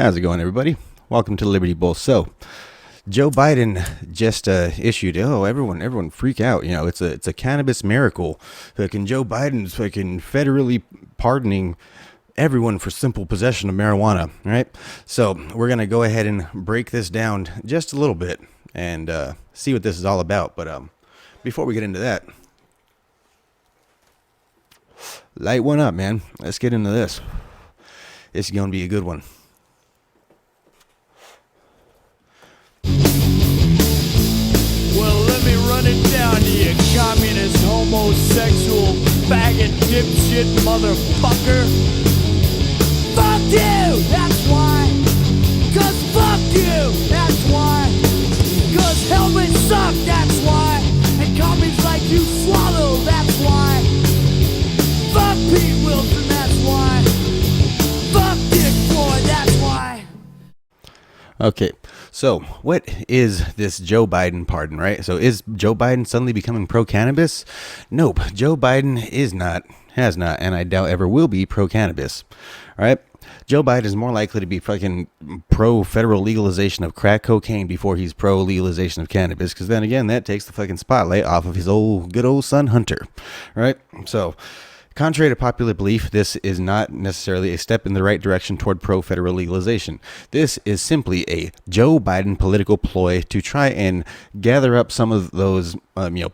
How's it going, everybody? Welcome to the Liberty Bowl. So, Joe Biden just issued. Oh, everyone, freak out! You know, it's a cannabis miracle. Fucking Joe Biden's fucking federally pardoning everyone for simple possession of marijuana. Right? So we're gonna go ahead and break this down just a little bit and see what this is all about. But before we get into that, light one up, man. Let's get into this. This is gonna be a good one. Well, let me run it down to you, communist, homosexual, faggot, dipshit, motherfucker. Fuck you, that's why. 'Cause fuck you, that's why. 'Cause helmets suck, that's why. And commies like you swallow, that's why. Fuck Pete Wilson, that's why. Fuck Dick Floyd, that's why. Okay, so what is this Joe Biden pardon, right? So is Joe Biden suddenly becoming pro-cannabis? Nope, Joe Biden is not, has not, and I doubt ever will be pro-cannabis, all right? Joe Biden is more likely to be fucking pro-federal legalization of crack cocaine before he's pro-legalization of cannabis, because then again, that takes the fucking spotlight off of his good old son Hunter, right? So, contrary to popular belief, this is not necessarily a step in the right direction toward pro-federal legalization. This is simply a Joe Biden political ploy to try and gather up some of those,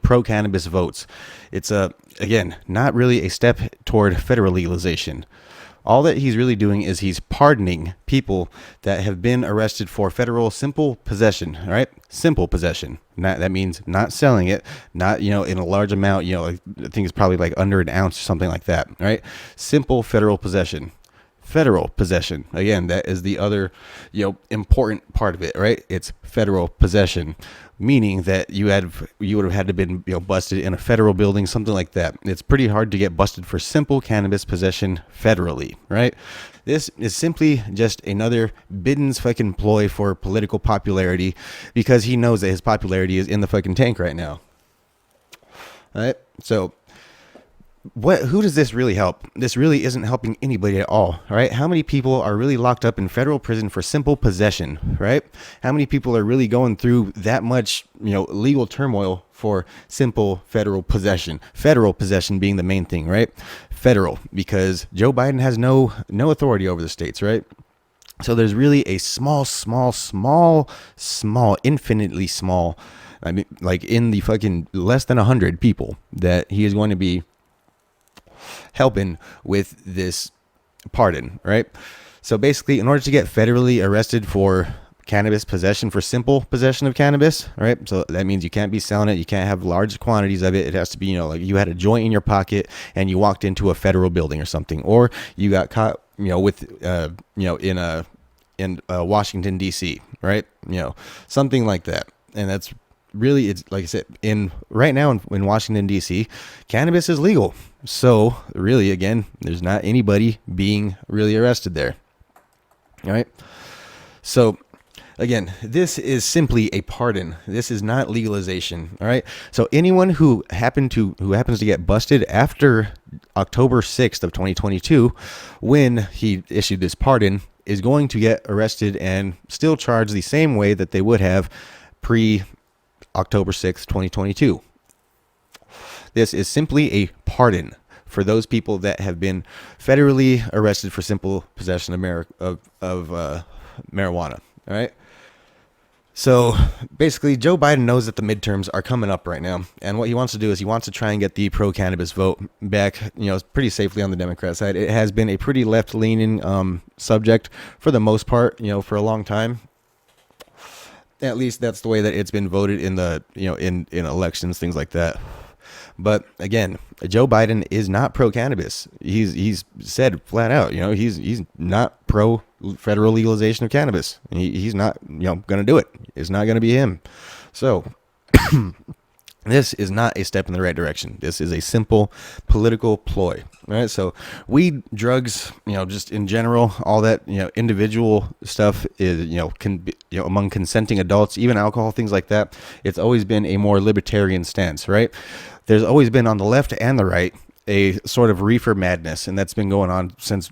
pro-cannabis votes. It's again, not really a step toward federal legalization. All that he's really doing is he's pardoning people that have been arrested for federal simple possession, right? Simple possession. That means not selling it, not, in a large amount, I think it's probably like under an ounce or something like that, right? Simple federal possession. Federal possession. Again, that is the other, important part of it, right? It's federal possession, meaning that you would have had to been, busted in a federal building, something like that. It's pretty hard to get busted for simple cannabis possession federally, right? This is simply just another Biden's fucking ploy for political popularity because he knows that his popularity is in the fucking tank right now. All right? So, who does this really help? This really isn't helping anybody at all, right? How many people are really locked up in federal prison for simple possession, right? How many people are really going through that much, legal turmoil for simple federal possession? Federal possession being the main thing, right? Federal, because Joe Biden has no authority over the states, right? So there's really a small, infinitely small, I mean, like in the fucking less than 100 people that he is going to be helping with this pardon, right? So basically, in order to get federally arrested for cannabis possession, for simple possession of cannabis, right? So that means you can't be selling it. You can't have large quantities of it. It has to be, like you had a joint in your pocket and you walked into a federal building or something, or you got caught, in Washington, D.C., right? Something like that. And that's really, it's like I said, right now in Washington, D.C., cannabis is legal. So really, again, there's not anybody being really arrested there. All right. So again, this is simply a pardon. This is not legalization. All right. So anyone who happens to get busted after October 6th of 2022, when he issued this pardon, is going to get arrested and still charged the same way that they would have October 6th, 2022. This is simply a pardon for those people that have been federally arrested for simple possession of marijuana. All right. So basically, Joe Biden knows that the midterms are coming up right now, and what he wants to do is he wants to try and get the pro-cannabis vote back, pretty safely on the Democrat side. It has been a pretty left-leaning subject for the most part, for a long time. At least that's the way that it's been voted in the, in elections, things like that. But again, Joe Biden is not pro-cannabis. He's said flat out, he's not pro-federal legalization of cannabis. He's not, going to do it. It's not going to be him. So this is not a step in the right direction. This is a simple political ploy. Right? So weed, drugs, just in general, all that, individual stuff is, can be, among consenting adults, even alcohol, things like that. It's always been a more libertarian stance, right? There's always been on the left and the right a sort of reefer madness, and that's been going on since,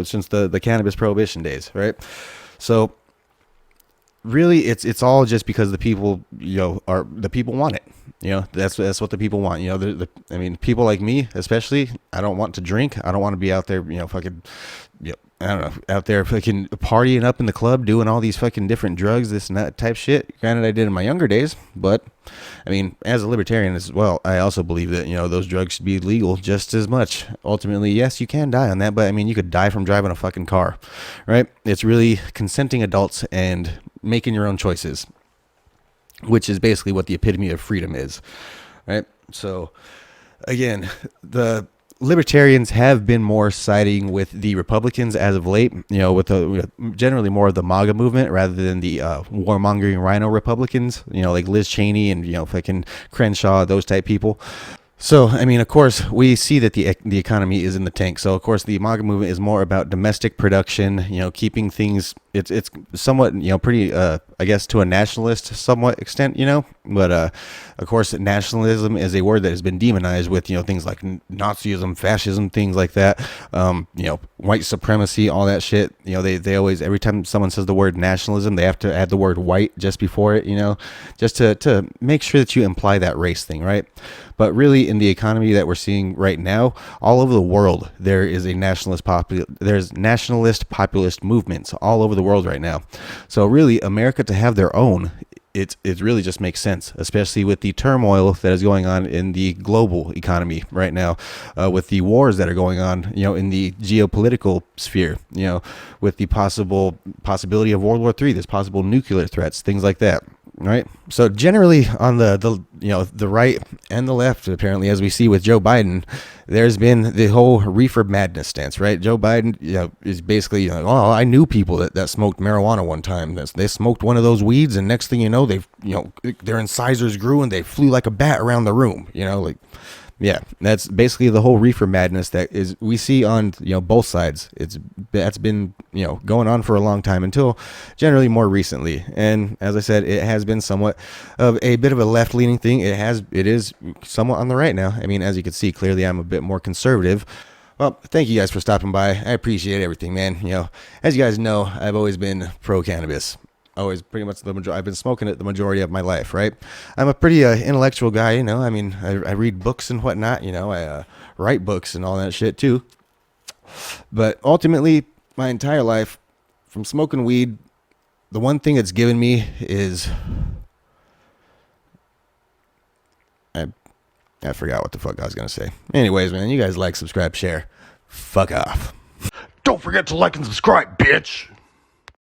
since the cannabis prohibition days, right? So really, it's all just because the people, are the people want it. That's what the people want. I mean, people like me, especially. I don't want to drink. I don't want to be out there, fucking, I don't know, out there fucking partying up in the club, doing all these fucking different drugs, this and that type shit. Granted, I did in my younger days, but I mean, as a libertarian as well, I also believe that those drugs should be legal just as much. Ultimately, yes, you can die on that, but I mean, you could die from driving a fucking car, right? It's really consenting adults and making your own choices, which is basically what the epitome of freedom is, right? So, again, the libertarians have been more siding with the Republicans as of late, with the generally more of the MAGA movement rather than the warmongering rhino Republicans, like Liz Cheney and fucking Crenshaw, those type people. So, I mean, of course, we see that the economy is in the tank. So, of course, the MAGA movement is more about domestic production, keeping things. It's somewhat, pretty, I guess, to a nationalist somewhat extent, But, of course, nationalism is a word that has been demonized with, things like Nazism, fascism, things like that. White supremacy, all that shit. They always, every time someone says the word nationalism, they have to add the word white just before it, just to make sure that you imply that race thing, right? But really, in the economy that we're seeing right now, all over the world, there is a there's nationalist populist movements all over the world right now. So really, America to have their own, it really just makes sense, especially with the turmoil that is going on in the global economy right now, with the wars that are going on, in the geopolitical sphere, with the possibility of World War III, there's possible nuclear threats, things like that. Right. So generally on the right and the left, apparently, as we see with Joe Biden, there's been the whole reefer madness stance, right? Joe Biden, is basically, oh, I knew people that smoked marijuana one time. They smoked one of those weeds, and next thing you know, their incisors grew and they flew like a bat around the room. Yeah, that's basically the whole reefer madness that is we see on both sides. That's been going on for a long time until generally more recently. And as I said, it has been somewhat of a bit of a left leaning thing. It is somewhat on the right now. I mean, as you can see clearly, I'm a bit more conservative. Well, thank you guys for stopping by. I appreciate everything, man. As you guys know, I've always been pro cannabis. Always, pretty much I've been smoking it the majority of my life, right? I'm a pretty intellectual guy, I mean, I read books and whatnot, I write books and all that shit too. But ultimately, my entire life, from smoking weed, the one thing it's given me is I forgot what the fuck I was gonna say. Anyways, man, you guys like, subscribe, share. Fuck off. Don't forget to like and subscribe, bitch!